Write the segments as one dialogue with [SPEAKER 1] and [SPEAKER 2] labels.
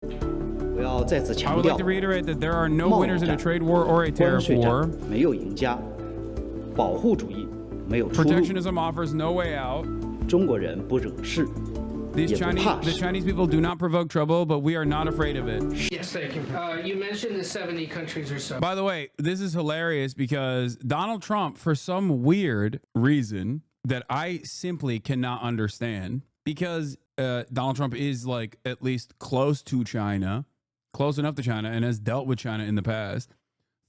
[SPEAKER 1] I would like to reiterate that there are no winners in a trade war or a tariff war. Protectionism offers no way out. The Chinese people do not provoke trouble, but we are not afraid of it.
[SPEAKER 2] Yes, thank you. You mentioned the 70 countries or so.
[SPEAKER 1] By the way, this is hilarious because Donald Trump, for some weird reason that I simply cannot understand, because Donald Trump is like at least close to China, close enough to China, and has dealt with China in the past,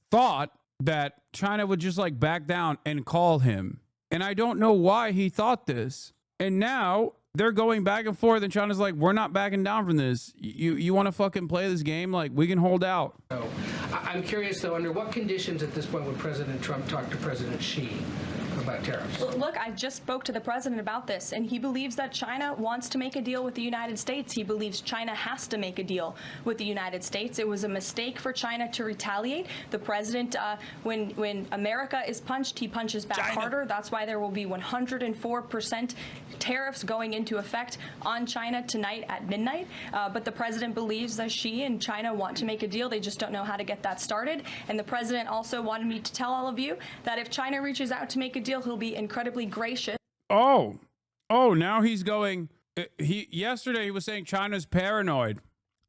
[SPEAKER 1] thought that China would just like back down and call him. And I don't know why he thought this. And now they're going back and forth, and China's like, we're not backing down from this. You want to fucking play this game? Like, we can hold out.
[SPEAKER 2] So, I'm curious, though, under what conditions at this point would President Trump talk to President Xi about tariffs?
[SPEAKER 3] Look, I just spoke to the president about this, and he believes that China wants to make a deal with the United States. He believes China has to make a deal with the United States. It was a mistake for China to retaliate. The president, when America is punched, he punches back harder. That's why there will be 104% tariffs going into effect on China tonight at midnight. But the president believes that Xi and China want to make a deal. They just don't know how to get that started. And the president also wanted me to tell all of you that if China reaches out to make a deal, he'll be incredibly gracious.
[SPEAKER 1] Oh, now he's going. Yesterday he was saying China's paranoid.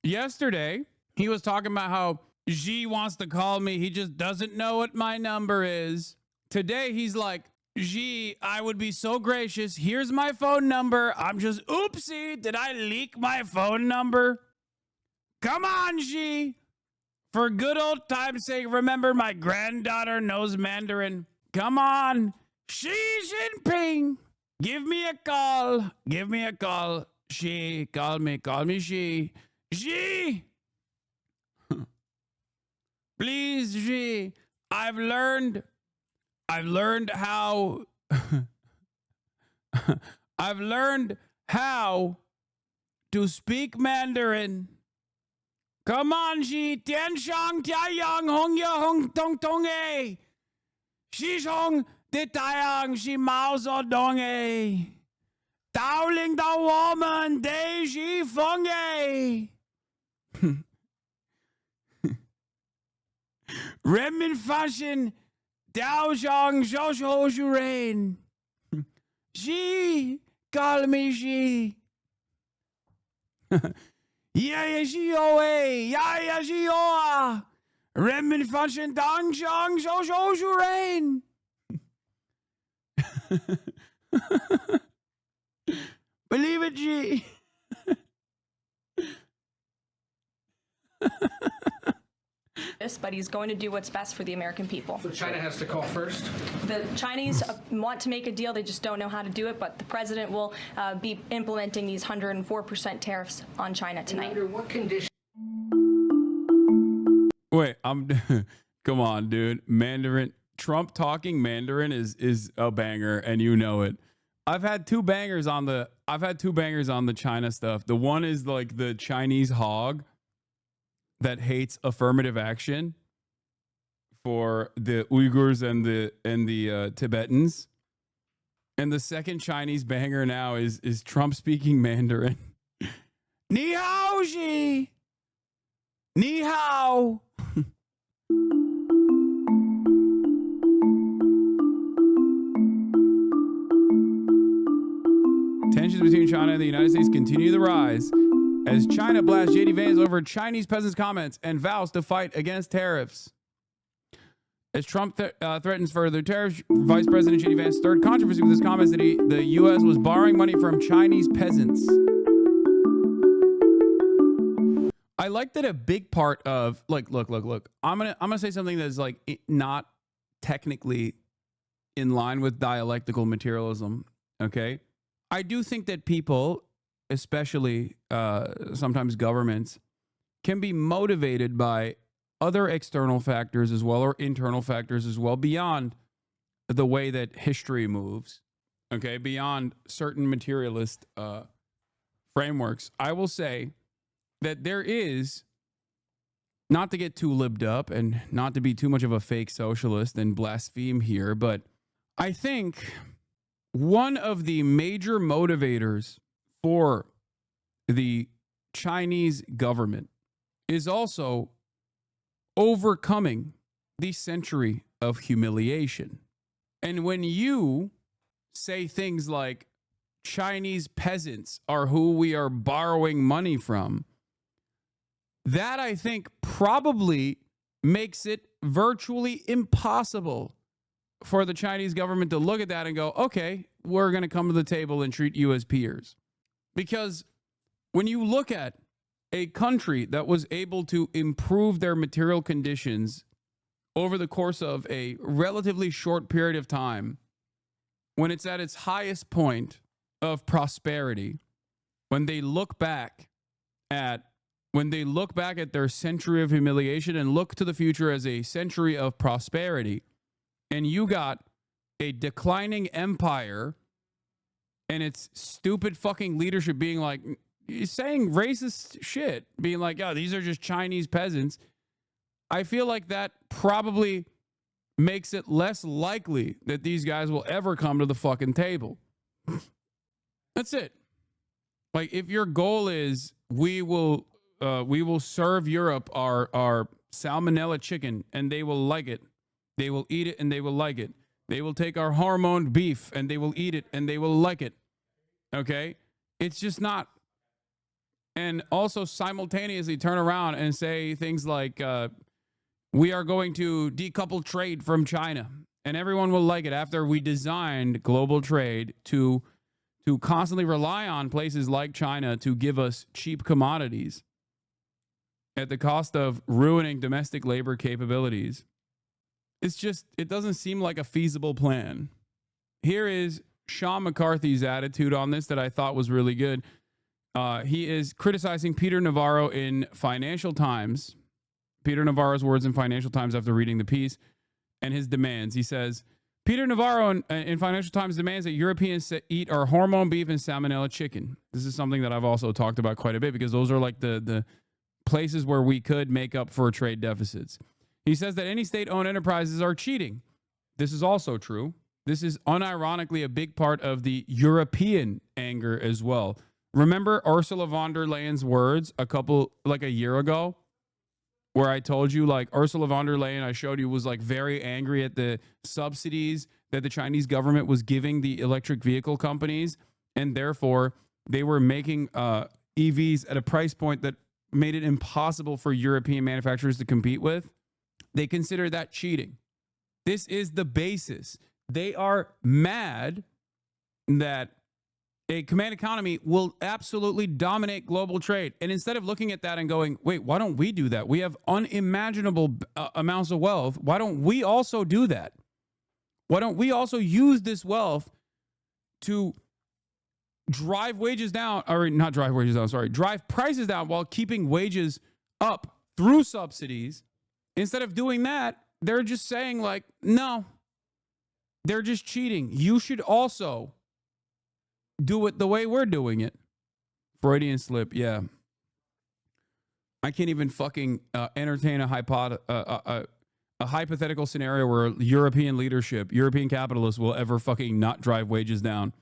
[SPEAKER 1] Yesterday he was talking about how Xi wants to call me. He just doesn't know what my number is. Today he's like, Xi, I would be so gracious. Here's my phone number. I'm just, oopsie, did I leak my phone number? Come on, Xi. For good old time's sake, remember my granddaughter knows Mandarin. Come on. Xi Jinping. Give me a call. Give me a call. Xi, call me Xi. Xi. Please, Xi. I've learned how I've learned how to speak Mandarin. Come on, Xi. Tian Shang Tia Yang Hong Ya Hong Tong Tong A. Xi Shong De Taiyang Xi Mao Zedong Dong A. Dao Ling Dao Woman De Xi Feng A. Renmin Fashion Dao Zhang Zhou Zhou Zhu Rain. Xi, call me Xi. Yeah, Xi O A. Yeah, Xi O A. Renmin Fashion Dang Zhang Zhou Zhou Zhu Rain. Believe it, Xi.
[SPEAKER 3] But he's going to do what's best for the American people.
[SPEAKER 2] So China has to call first?
[SPEAKER 3] The Chinese want to make a deal. They just don't know how to do it. But the president will be implementing these 104% tariffs on China tonight.
[SPEAKER 2] Under what conditions?
[SPEAKER 1] Wait, come on, dude. Mandarin. Trump talking Mandarin is a banger, and you know it. I've had two bangers on the China stuff. The one is like the Chinese hog that hates affirmative action for the Uyghurs and the Tibetans. And the second Chinese banger now is Trump speaking Mandarin. Ni hao, Xi. Ni hao. Tensions between China and the United States continue to rise as China blasts JD Vance over Chinese peasants' comments and vows to fight against tariffs. As Trump threatens further tariffs, Vice President JD Vance stirred controversy with his comments that the U.S. was borrowing money from Chinese peasants. I like that a big part of, like, look. I'm gonna say something that's like not technically in line with dialectical materialism. Okay, I do think that people, especially sometimes governments, can be motivated by other external factors as well, or internal factors as well, beyond the way that history moves, okay, beyond certain materialist frameworks. I will say that there is, not to get too libbed up and not to be too much of a fake socialist and blaspheme here, but I think one of the major motivators for the Chinese government is also overcoming the century of humiliation. And when you say things like Chinese peasants are who we are borrowing money from, that I think probably makes it virtually impossible for the Chinese government to look at that and go, okay, we're going to come to the table and treat you as peers. Because when you look at a country that was able to improve their material conditions over the course of a relatively short period of time, when it's at its highest point of prosperity, when they look back at their century of humiliation and look to the future as a century of prosperity, and you got a declining empire and its stupid fucking leadership being like, saying racist shit, being like, oh, these are just Chinese peasants, I feel like that probably makes it less likely that these guys will ever come to the fucking table. That's it. Like, if your goal is we will serve Europe our salmonella chicken and they will like it, they will eat it and they will like it. They will take our hormoned beef and they will eat it and they will like it. Okay? It's just not. And also simultaneously turn around and say things like, we are going to decouple trade from China. And everyone will like it after we designed global trade to constantly rely on places like China to give us cheap commodities at the cost of ruining domestic labor capabilities. It's just, it doesn't seem like a feasible plan. Here is Sean McCarthy's attitude on this that I thought was really good. He is criticizing Peter Navarro in Financial Times. Peter Navarro's words in Financial Times after reading the piece and his demands. He says, Peter Navarro in Financial Times demands that Europeans eat our hormone beef and salmonella chicken. This is something that I've also talked about quite a bit because those are like the places where we could make up for trade deficits. He says that any state-owned enterprises are cheating. This is also true. This is unironically a big part of the European anger as well. Remember Ursula von der Leyen's words a year ago, where I told you, like, Ursula von der Leyen, I showed you, was like very angry at the subsidies that the Chinese government was giving the electric vehicle companies, and therefore they were making EVs at a price point that made it impossible for European manufacturers to compete with. They consider that cheating. This is the basis. They are mad that a command economy will absolutely dominate global trade. And instead of looking at that and going, wait, why don't we do that? We have unimaginable amounts of wealth. Why don't we also do that? Why don't we also use this wealth to drive wages down, or not drive wages down, sorry, drive prices down while keeping wages up through subsidies? Instead of doing that, they're just saying, like, no, they're just cheating. You should also do it the way we're doing it. Freudian slip, yeah. I can't even fucking entertain a hypothetical scenario where European leadership, European capitalists will ever fucking not drive wages down.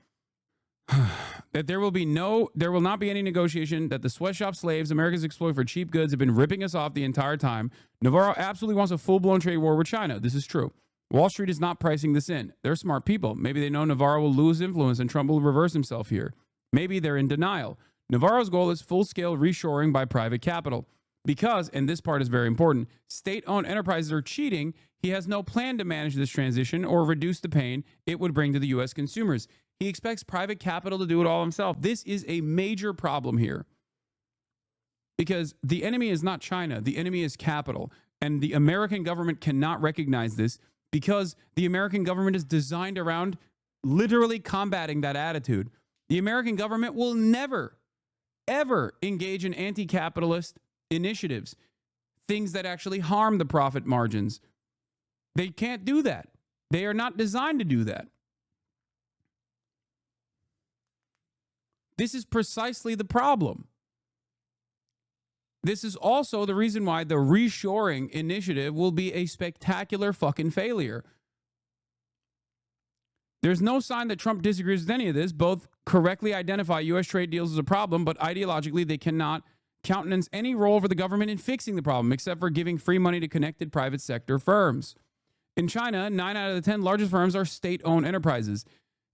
[SPEAKER 1] That there will not be any negotiation, that the sweatshop slaves Americans exploit for cheap goods have been ripping us off the entire time. Navarro absolutely wants a full-blown trade war with China. This is true. Wall Street is not pricing this in. They're smart people. Maybe they know Navarro will lose influence and Trump will reverse himself here. Maybe they're in denial. Navarro's goal is full-scale reshoring by private capital. Because, and this part is very important, state-owned enterprises are cheating. He has no plan to manage this transition or reduce the pain it would bring to the U.S. consumers. He expects private capital to do it all himself. This is a major problem here. Because the enemy is not China. The enemy is capital. And the American government cannot recognize this because the American government is designed around literally combating that attitude. The American government will never, ever engage in anti-capitalist initiatives, things that actually harm the profit margins. They can't do that. They are not designed to do that. This is precisely the problem. This is also the reason why the reshoring initiative will be a spectacular fucking failure. There's no sign that Trump disagrees with any of this. Both correctly identify U.S. trade deals as a problem, but ideologically they cannot countenance any role for the government in fixing the problem, except for giving free money to connected private sector firms. In China, 9 out of the 10 largest firms are state-owned enterprises.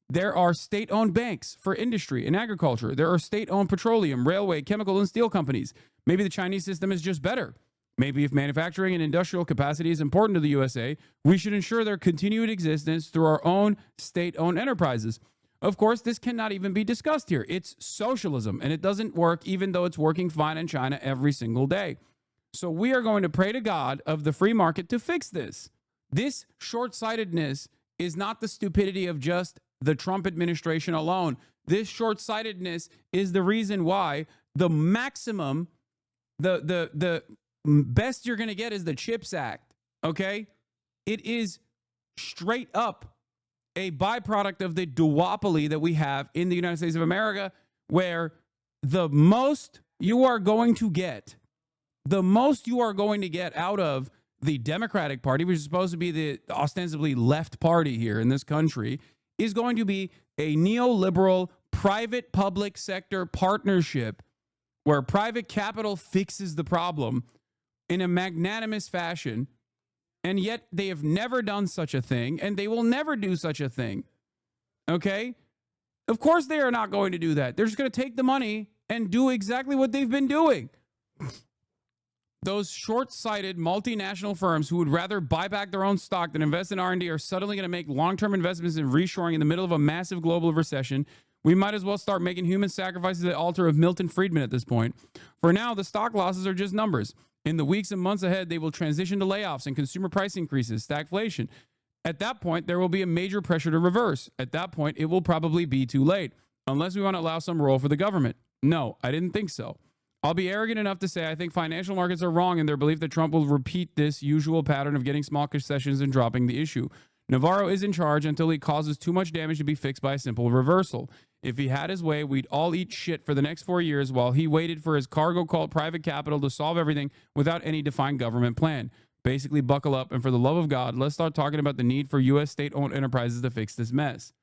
[SPEAKER 1] There are state-owned banks for industry and agriculture. There are state-owned petroleum, railway, chemical, and steel companies. Maybe the Chinese system is just better. Maybe if manufacturing and industrial capacity is important to the USA, we should ensure their continued existence through our own state-owned enterprises. Of course, this cannot even be discussed here. It's socialism, and it doesn't work even though it's working fine in China every single day. So we are going to pray to God of the free market to fix this. This short-sightedness is not the stupidity of just the Trump administration alone. This short-sightedness is the reason why the maximum, the best you're going to get is the CHIPS Act, okay? It is straight up a byproduct of the duopoly that we have in the United States of America, where the most you are going to get out of the Democratic Party, which is supposed to be the ostensibly left party here in this country, is going to be a neoliberal private-public sector partnership where private capital fixes the problem in a magnanimous fashion, and yet they have never done such a thing, and they will never do such a thing. Okay? Of course they are not going to do that. They're just going to take the money and do exactly what they've been doing. Those short-sighted multinational firms who would rather buy back their own stock than invest in R&D are suddenly going to make long-term investments in reshoring in the middle of a massive global recession. We might as well start making human sacrifices at the altar of Milton Friedman at this point. For now, the stock losses are just numbers. In the weeks and months ahead, they will transition to layoffs and consumer price increases, stagflation. At that point, there will be a major pressure to reverse. At that point, it will probably be too late, unless we want to allow some role for the government. No, I didn't think so. I'll be arrogant enough to say I think financial markets are wrong in their belief that Trump will repeat this usual pattern of getting small concessions and dropping the issue. Navarro is in charge until he causes too much damage to be fixed by a simple reversal. If he had his way, we'd all eat shit for the next 4 years while he waited for his cargo called private capital to solve everything without any defined government plan. Basically, buckle up, and for the love of God, let's start talking about the need for U.S. state-owned enterprises to fix this mess.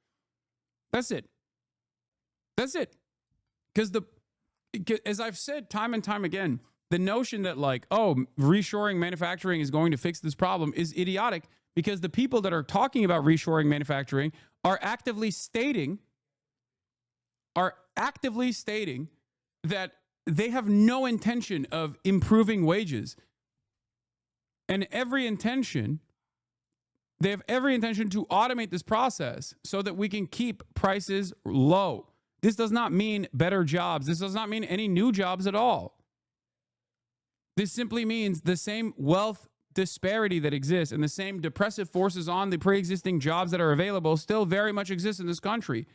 [SPEAKER 1] That's it. That's it. Because as I've said time and time again, the notion that reshoring manufacturing is going to fix this problem is idiotic, because the people that are talking about reshoring manufacturing are actively stating that they have no intention of improving wages. And they have every intention to automate this process so that we can keep prices low. This does not mean better jobs. This does not mean any new jobs at all. This simply means the same wealth disparity that exists and the same depressive forces on the pre-existing jobs that are available still very much exist in this country.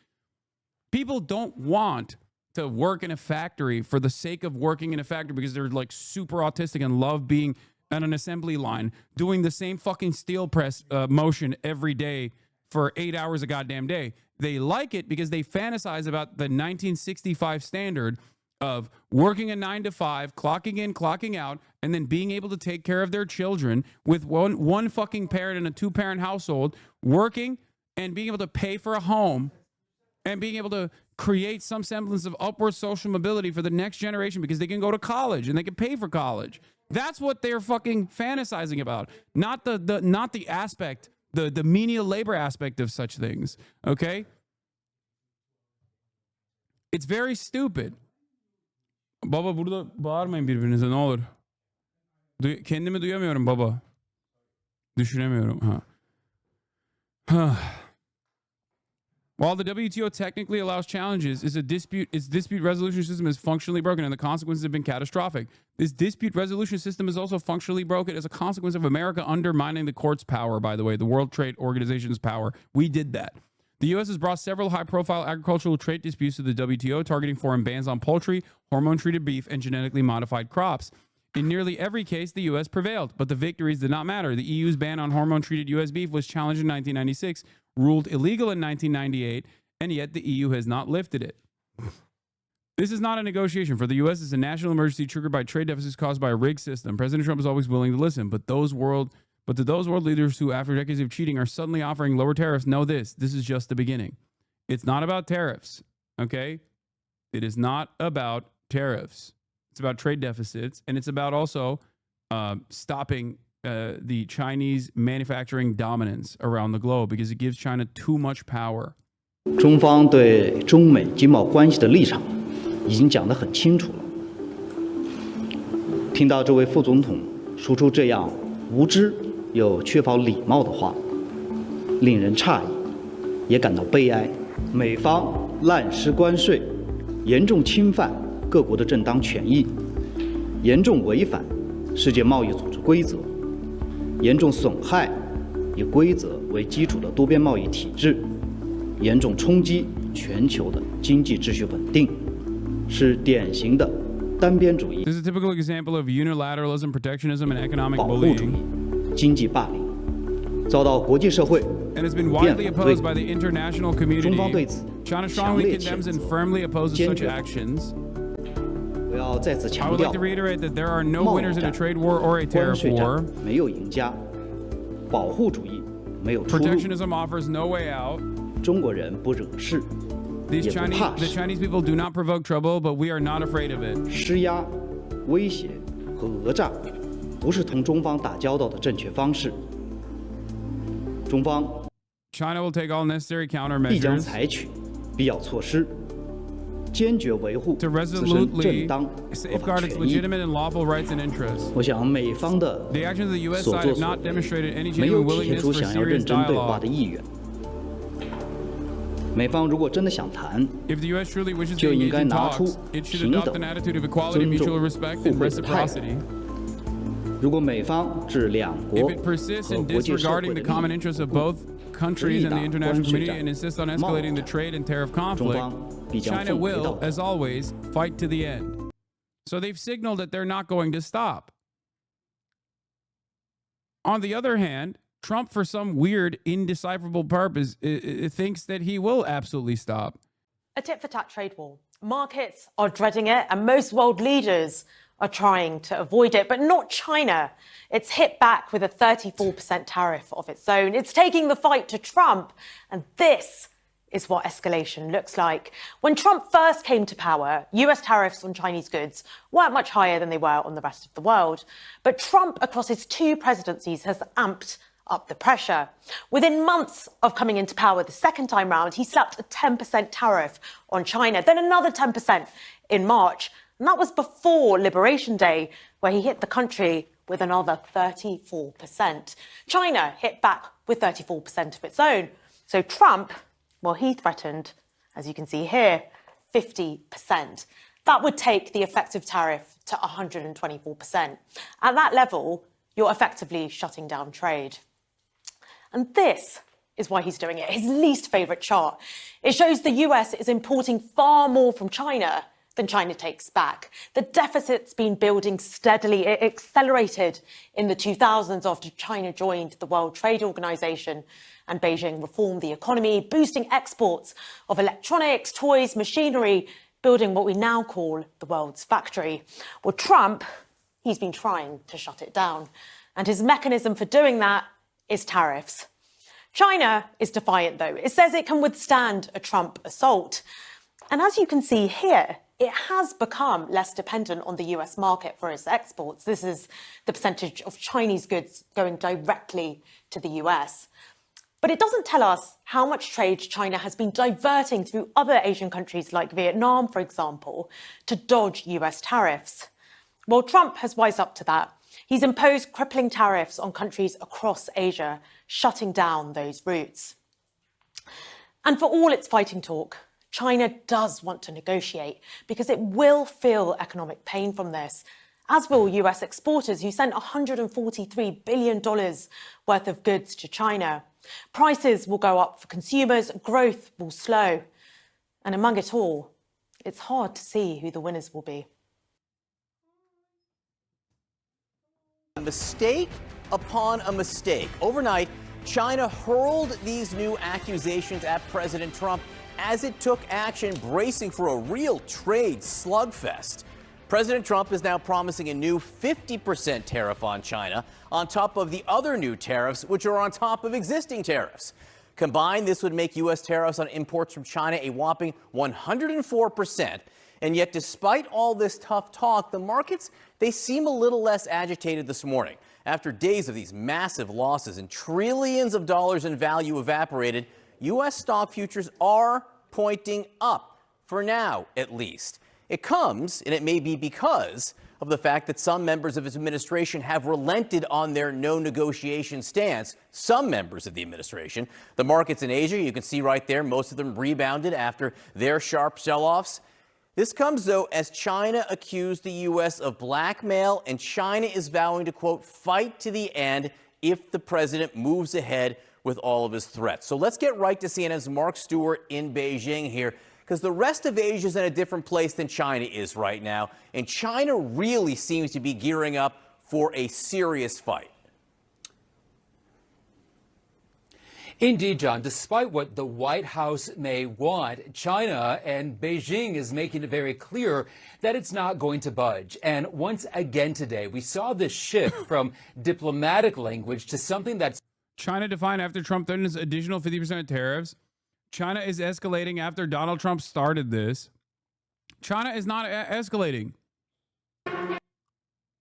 [SPEAKER 1] People don't want to work in a factory for the sake of working in a factory because they're like super autistic and love being on an assembly line, doing the same fucking steel press motion every day for 8 hours a goddamn day. They like it because they fantasize about the 1965 standard of working a 9 to 5, clocking in, clocking out, and then being able to take care of their children with one fucking parent in a 2-parent household, working and being able to pay for a home and being able to create some semblance of upward social mobility for the next generation because they can go to college and they can pay for college. That's what they're fucking fantasizing about, not the aspect, the menial labor aspect of such things. Okay? It's very stupid. Baba burada bağırmayın birbirinize ne olur. Kendimi duyamıyorum baba. Düşünemiyorum. While the WTO technically allows challenges, its dispute resolution system is functionally broken and the consequences have been catastrophic. This dispute resolution system is also functionally broken as a consequence of America undermining the court's power, by the way, the World Trade Organization's power. We did that. The U.S. has brought several high-profile agricultural trade disputes to the WTO, targeting foreign bans on poultry, hormone-treated beef, and genetically modified crops. In nearly every case, the U.S. prevailed, but the victories did not matter. The EU's ban on hormone-treated U.S. beef was challenged in 1996, ruled illegal in 1998, and yet the EU has not lifted it. This is not a negotiation. For the U.S., it's a national emergency triggered by trade deficits caused by a rigged system. President Trump is always willing to listen, but to those world leaders who, after decades of cheating, are suddenly offering lower tariffs, know this is just the beginning. It's not about tariffs, okay? It is not about tariffs. It's about trade deficits, and it's about also stopping the Chinese manufacturing dominance around the globe because it gives China too much power.
[SPEAKER 4] 中方对中美经贸关系的立场已经讲得很清楚了。听到这位副总统说出这样无知又缺乏礼貌的话，令人诧异，也感到悲哀。美方滥施关税，严重侵犯各国的正当权益，严重违反世界贸易组织规则，严重损害以规则为基础的多边贸易体制，严重冲击全球的经济秩序稳定，是典型的单边主义、
[SPEAKER 1] This is a typical example of unilateralism, protectionism, and economic
[SPEAKER 4] 保护主
[SPEAKER 1] bullying.
[SPEAKER 4] 义、经济霸凌，遭到国际社会
[SPEAKER 1] And has been
[SPEAKER 4] 普遍
[SPEAKER 1] widely
[SPEAKER 4] 反对
[SPEAKER 1] opposed。by the international
[SPEAKER 4] 中方对
[SPEAKER 1] community.
[SPEAKER 4] 此
[SPEAKER 1] China
[SPEAKER 4] 强
[SPEAKER 1] strongly
[SPEAKER 4] 烈
[SPEAKER 1] condemns
[SPEAKER 4] 谴
[SPEAKER 1] and
[SPEAKER 4] 责，
[SPEAKER 1] firmly opposes
[SPEAKER 4] 坚
[SPEAKER 1] such
[SPEAKER 4] 决
[SPEAKER 1] actions.
[SPEAKER 4] 我要再次
[SPEAKER 1] I
[SPEAKER 4] 强
[SPEAKER 1] would
[SPEAKER 4] 调
[SPEAKER 1] like to，reiterate that there are no
[SPEAKER 4] 贸
[SPEAKER 1] winners
[SPEAKER 4] 易
[SPEAKER 1] in a
[SPEAKER 4] 战、
[SPEAKER 1] trade war or a
[SPEAKER 4] 关
[SPEAKER 1] tariff
[SPEAKER 4] 税战
[SPEAKER 1] war.
[SPEAKER 4] 没有赢家，保护主义没有出路。
[SPEAKER 1] Protectionism offers no way out.
[SPEAKER 4] 中国人不惹事，
[SPEAKER 1] These
[SPEAKER 4] 也不
[SPEAKER 1] Chinese,
[SPEAKER 4] 怕
[SPEAKER 1] the
[SPEAKER 4] 事，
[SPEAKER 1] Chinese people do not provoke trouble, but we are not afraid of it.
[SPEAKER 4] 施压、威胁和讹诈不是同中方打交道的正确方式。中方
[SPEAKER 1] China will take all necessary
[SPEAKER 4] 必将
[SPEAKER 1] countermeasures
[SPEAKER 4] 采取必要措施，坚决维护
[SPEAKER 1] to
[SPEAKER 4] 自身
[SPEAKER 1] resolutely
[SPEAKER 4] 正当合法
[SPEAKER 1] safeguard its
[SPEAKER 4] 权益。
[SPEAKER 1] legitimate and lawful rights and interests.
[SPEAKER 4] 我想美方的
[SPEAKER 1] The actions of the U.S.
[SPEAKER 4] 所
[SPEAKER 1] side
[SPEAKER 4] 作
[SPEAKER 1] have
[SPEAKER 4] 所
[SPEAKER 1] not
[SPEAKER 4] 为
[SPEAKER 1] demonstrated any
[SPEAKER 4] 没有
[SPEAKER 1] genuine
[SPEAKER 4] 体现
[SPEAKER 1] willingness
[SPEAKER 4] 出
[SPEAKER 1] for
[SPEAKER 4] 想要
[SPEAKER 1] serious
[SPEAKER 4] 认真对话
[SPEAKER 1] dialogue.
[SPEAKER 4] 的意愿。美方如果真的想谈，
[SPEAKER 1] If the U.S. truly wishes to
[SPEAKER 4] 就应
[SPEAKER 1] engage
[SPEAKER 4] 该
[SPEAKER 1] in
[SPEAKER 4] 拿出
[SPEAKER 1] talks, it should
[SPEAKER 4] 平
[SPEAKER 1] adopt
[SPEAKER 4] 等、
[SPEAKER 1] an attitude of equality,
[SPEAKER 4] 尊重、
[SPEAKER 1] mutual respect,
[SPEAKER 4] 互
[SPEAKER 1] and
[SPEAKER 4] 惠的态度。
[SPEAKER 1] reciprocity.
[SPEAKER 4] 如果美方置两
[SPEAKER 1] If
[SPEAKER 4] 国
[SPEAKER 1] it persists
[SPEAKER 4] 和
[SPEAKER 1] in
[SPEAKER 4] 国际社会
[SPEAKER 1] disregarding
[SPEAKER 4] 的
[SPEAKER 1] the common
[SPEAKER 4] 利益，
[SPEAKER 1] interests of both countries and the international community and insists on escalating the trade and tariff
[SPEAKER 4] 中
[SPEAKER 1] conflict,
[SPEAKER 4] 方必将
[SPEAKER 1] China
[SPEAKER 4] 奉为到
[SPEAKER 1] will,
[SPEAKER 4] 底。
[SPEAKER 1] as always, fight to the end. So they've signaled that they're not going to stop. On the other hand, Trump, for some weird, indecipherable purpose, thinks that he will absolutely stop.
[SPEAKER 5] A tit-for-tat trade war. Markets are dreading it, and most world leaders are trying to avoid it, but not China. It's hit back with a 34% tariff of its own. It's taking the fight to Trump, and this is what escalation looks like. When Trump first came to power, US tariffs on Chinese goods weren't much higher than they were on the rest of the world. But Trump, across his two presidencies, has amped up the pressure. Within months of coming into power the second time round, he slapped a 10% tariff on China, then another 10% in March. And that was before Liberation Day, where he hit the country with another 34%. China hit back with 34% of its own. So Trump, well, he threatened, as you can see here, 50%. That would take the effective tariff to 124%. At that level, you're effectively shutting down trade. And this is why he's doing it. His least favourite chart. It shows the US is importing far more from China than China takes back. The deficit's been building steadily. It accelerated in the 2000s after China joined the World Trade Organization and Beijing reformed the economy, boosting exports of electronics, toys, machinery, building what we now call the world's factory. Well, Trump, he's been trying to shut it down. And his mechanism for doing that is tariffs. China is defiant, though. It says it can withstand a Trump assault. And as you can see here, it has become less dependent on the US market for its exports. This is the percentage of Chinese goods going directly to the US. But it doesn't tell us how much trade China has been diverting through other Asian countries like Vietnam, for example, to dodge US tariffs. Well, Trump has wised up to that. He's imposed crippling tariffs on countries across Asia, shutting down those routes. And for all its fighting talk, China does want to negotiate because it will feel economic pain from this, as will US exporters who sent $143 billion worth of goods to China. Prices will go up for consumers, growth will slow. And among it all, it's hard to see who the winners will be.
[SPEAKER 6] Mistake upon a mistake. Overnight, China hurled these new accusations at President Trump as it took action, bracing for a real trade slugfest. President Trump is now promising a new 50% tariff on China, on top of the other new tariffs, which are on top of existing tariffs. Combined, this would make U.S. tariffs on imports from China a whopping 104%. And yet, despite all this tough talk, the markets, they seem a little less agitated this morning. After days of these massive losses and trillions of dollars in value evaporated, U.S. stock futures are pointing up, for now at least. It comes, and it may be because of the fact that some members of his administration have relented on their no negotiation stance. Some members of the administration. The markets in Asia, you can see right there, most of them rebounded after their sharp sell-offs. This comes, though, as China accused the U.S. of blackmail, and China is vowing to, quote, fight to the end if the president moves ahead with all of his threats. So let's get right to CNN's Mark Stewart in Beijing here, because the rest of Asia is in a different place than China is right now, and China really seems to be gearing up for a serious fight.
[SPEAKER 7] Indeed, John, despite what the White House may want, China and Beijing is making it very clear that it's not going to budge. And once again today, we saw this shift from diplomatic language to something that's
[SPEAKER 1] China defined after Trump threatens additional 50% tariffs. China is escalating after Donald Trump started this. China is not escalating.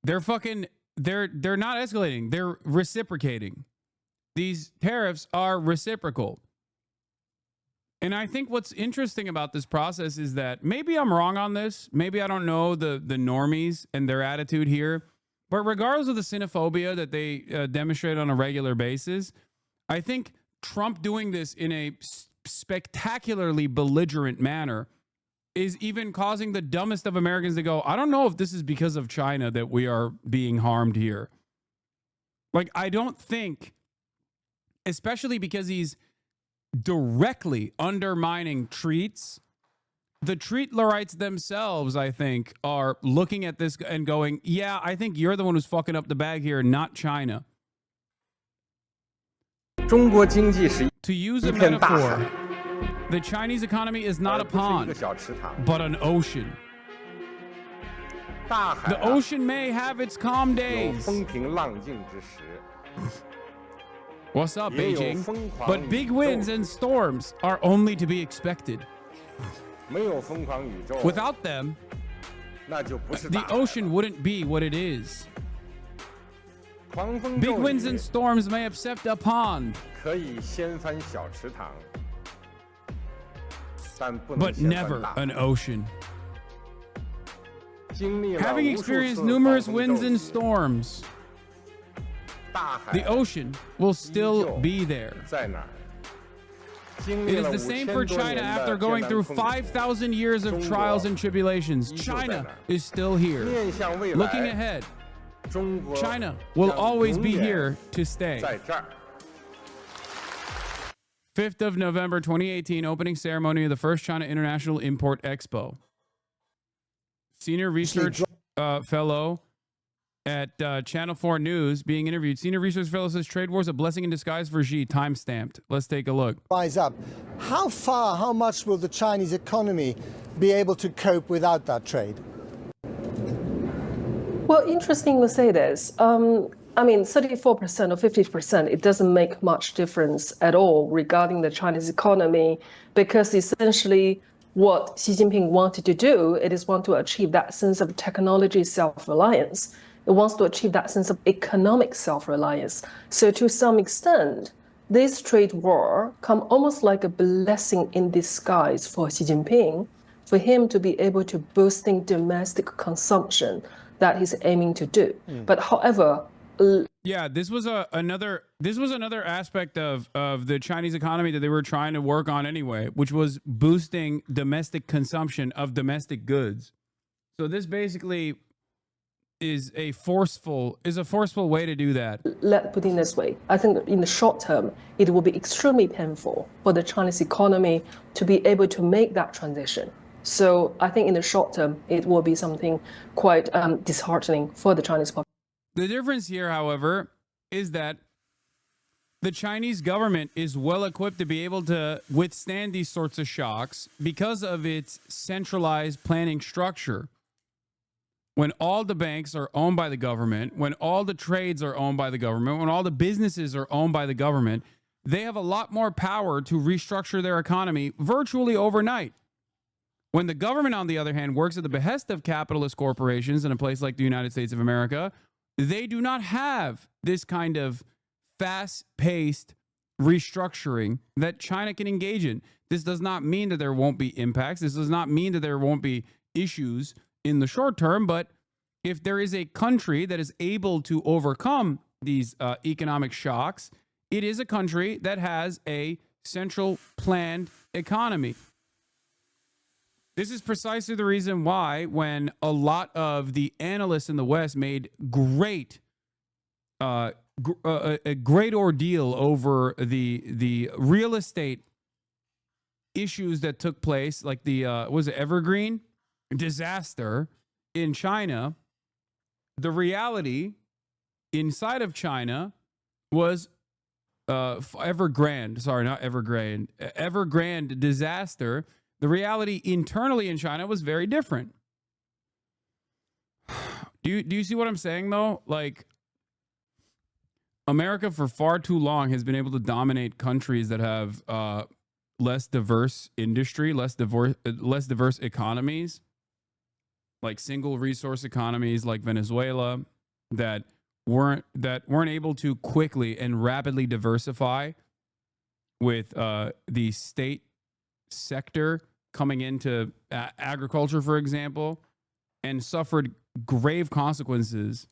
[SPEAKER 1] They're not escalating. They're reciprocating. These tariffs are reciprocal. And I think what's interesting about this process is that maybe I'm wrong on this. Maybe I don't know the normies and their attitude here. But regardless of the xenophobia that they demonstrate on a regular basis, I think Trump doing this in a spectacularly belligerent manner is even causing the dumbest of Americans to go, I don't know if this is because of China that we are being harmed here. Like, I don't think, especially because he's directly undermining treats. The treatlerites themselves, I think, are looking at this and going, yeah, I think you're the one who's fucking up the bag here, not China. To use a metaphor, the Chinese economy is not a pond, but an ocean. The ocean may have its calm days. What's up, Beijing? But big winds and storms are only to be expected. Without them, the ocean wouldn't be what it is. Big winds and storms may upset the pond, but never an ocean. Having experienced numerous winds and storms, the ocean will still be there. It is the same for China after going through 5,000 years of trials and tribulations. China is still here. Looking ahead, China will always be here to stay. 5th of November 2018, opening ceremony of the first China International Import Expo. Senior research fellow at Channel 4 News being interviewed. Senior research fellow says trade wars a blessing in disguise for Xi. Time stamped. Let's take a look.
[SPEAKER 8] Rise up. How much will the Chinese economy be able to cope without that trade?
[SPEAKER 9] Well, interesting to say this. I mean, 34% or 50%, it doesn't make much difference at all regarding the Chinese economy, because essentially what Xi Jinping wanted to do, it is want to achieve that sense of technology self-reliance. It wants to achieve that sense of economic self-reliance. So to some extent, this trade war come almost like a blessing in disguise for Xi Jinping, for him to be able to boosting domestic consumption that he's aiming to do. But however,
[SPEAKER 1] yeah, this was another aspect of the Chinese economy that they were trying to work on anyway, which was boosting domestic consumption of domestic goods. So this basically is a forceful way to do that.
[SPEAKER 9] Let's put it this way. I think in the short term, it will be extremely painful for the Chinese economy to be able to make that transition. So I think in the short term, it will be something quite disheartening for the Chinese population.
[SPEAKER 1] The difference here, however, is that the Chinese government is well equipped to be able to withstand these sorts of shocks because of its centralized planning structure. When all the banks are owned by the government, when all the trades are owned by the government, when all the businesses are owned by the government, they have a lot more power to restructure their economy virtually overnight. When the government, on the other hand, works at the behest of capitalist corporations in a place like the United States of America, they do not have this kind of fast-paced restructuring that China can engage in. This does not mean that there won't be impacts. This does not mean that there won't be issues in the short term. But if there is a country that is able to overcome these economic shocks, it is a country that has a central planned economy. This is precisely the reason why, when a lot of the analysts in the West made a great ordeal over the real estate issues that took place, like the was it Evergreen disaster in China, the reality inside of China was Evergrande disaster. The reality internally in China was very different. Do you see what I'm saying, though? Like, America for far too long has been able to dominate countries that have less diverse industry, less diverse economies, like single resource economies like Venezuela, that weren't able to quickly and rapidly diversify with the state sector coming into agriculture, for example, and suffered grave consequences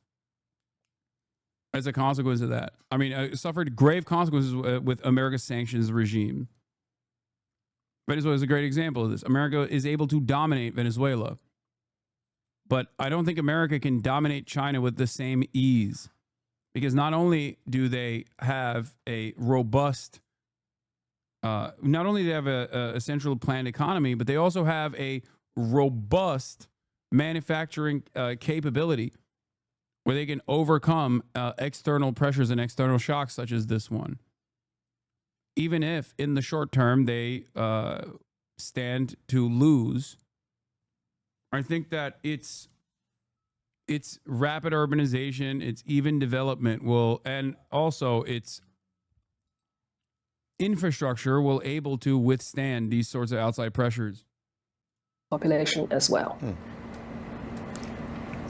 [SPEAKER 1] as a consequence of that. I mean, suffered grave consequences with America's sanctions regime. Venezuela is a great example of this. America is able to dominate Venezuela, but I don't think America can dominate China with the same ease, because not only do they have a robust not only do they have a central planned economy, but they also have a robust manufacturing capability where they can overcome external pressures and external shocks such as this one. Even if in the short term they stand to lose, I think that its rapid urbanization, its even development will, and also its infrastructure will able to withstand these sorts of outside pressures.
[SPEAKER 9] Population as well.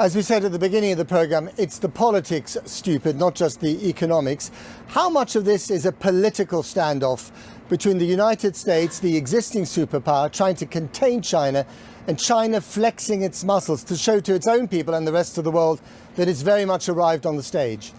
[SPEAKER 8] As we said at the beginning of the program, it's the politics, stupid, not just the economics. How much of this is a political standoff between the United States, the existing superpower, trying to contain China, and China flexing its muscles to show to its own people and the rest of the world that it's very much arrived on the stage?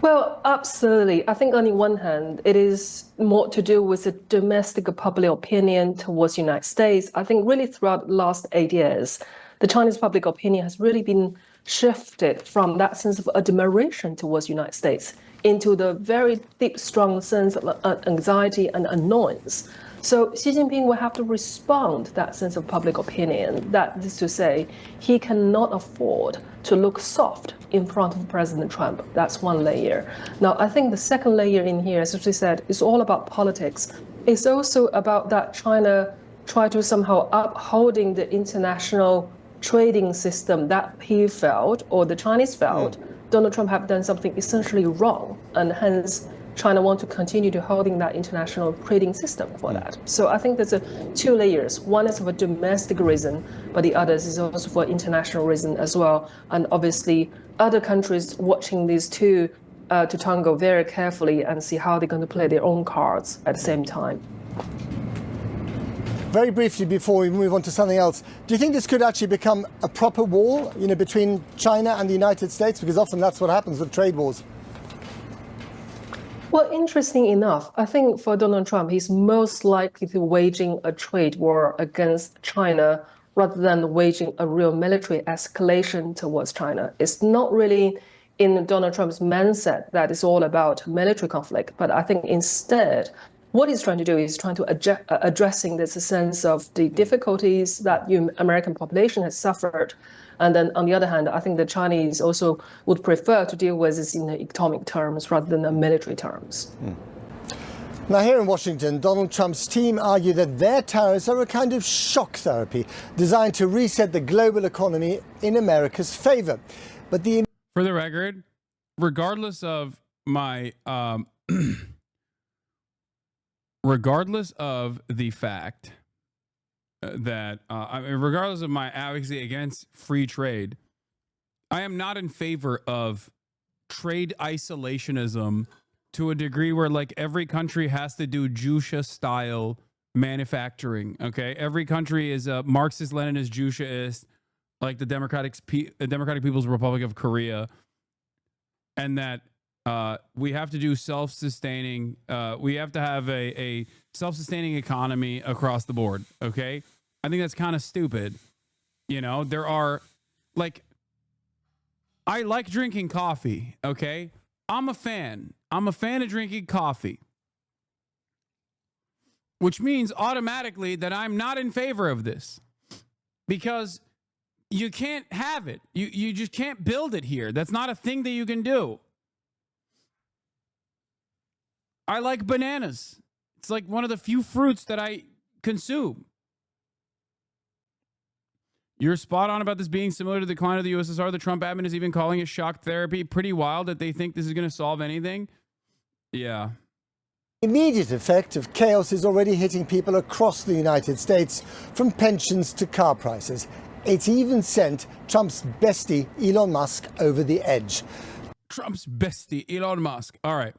[SPEAKER 9] Well, absolutely. I think on the one hand, it is more to do with the domestic public opinion towards the United States. I think really throughout the last 8 years, the Chinese public opinion has really been shifted from that sense of admiration towards the United States into the very deep, strong sense of anxiety and annoyance. So Xi Jinping will have to respond to that sense of public opinion. That is to say, he cannot afford to look soft in front of President Trump. That's one layer. Now, I think the second layer in here, as we said, is all about politics. It's also about that China try to somehow upholding the international trading system that he felt, or the Chinese felt, Donald Trump have done something essentially wrong, and hence China want to continue to holding that international trading system for that. So I think there's two layers. One is for domestic reason, but the other is also for international reason as well. And obviously, other countries watching these two to tango very carefully and see how they're going to play their own cards at the same time.
[SPEAKER 8] Very briefly, before we move on to something else, do you think this could actually become a proper war, between China and the United States? Because often that's what happens with trade wars.
[SPEAKER 9] Well, interesting enough, I think for Donald Trump, he's most likely to waging a trade war against China rather than waging a real military escalation towards China. It's not really in Donald Trump's mindset that it's all about military conflict, but I think instead, what he's trying to do is trying to addressing this sense of the difficulties that the American population has suffered. And then on the other hand, I think the Chinese also would prefer to deal with this in economic terms rather than the military terms.
[SPEAKER 8] Now, here in Washington, Donald Trump's team argue that their tariffs are a kind of shock therapy designed to reset the global economy in America's favor. But
[SPEAKER 1] for the record, regardless of my regardless of the fact that I mean, regardless of my advocacy against free trade, I am not in favor of trade isolationism to a degree where like every country has to do Jusha style manufacturing. Okay, every country is a Marxist, Leninist, Jushaist, like the Democratic People's Republic of Korea, and that we have to do self-sustaining. We have to have a self-sustaining economy across the board. Okay, I think that's kind of stupid. You know, there are like, I like drinking coffee. Okay, I'm a fan of drinking coffee, which means automatically that I'm not in favor of this, because you can't have it. You just can't build it here. That's not a thing that you can do. I like bananas. It's like one of the few fruits that I consume. You're spot on about this being similar to the decline of the USSR. The Trump admin is even calling it shock therapy. Pretty wild that they think this is going to solve anything. Yeah.
[SPEAKER 8] Immediate effect of chaos is already hitting people across the United States, from pensions to car prices. It's even sent Trump's bestie, Elon Musk, over the edge.
[SPEAKER 1] Trump's bestie, Elon Musk. All right.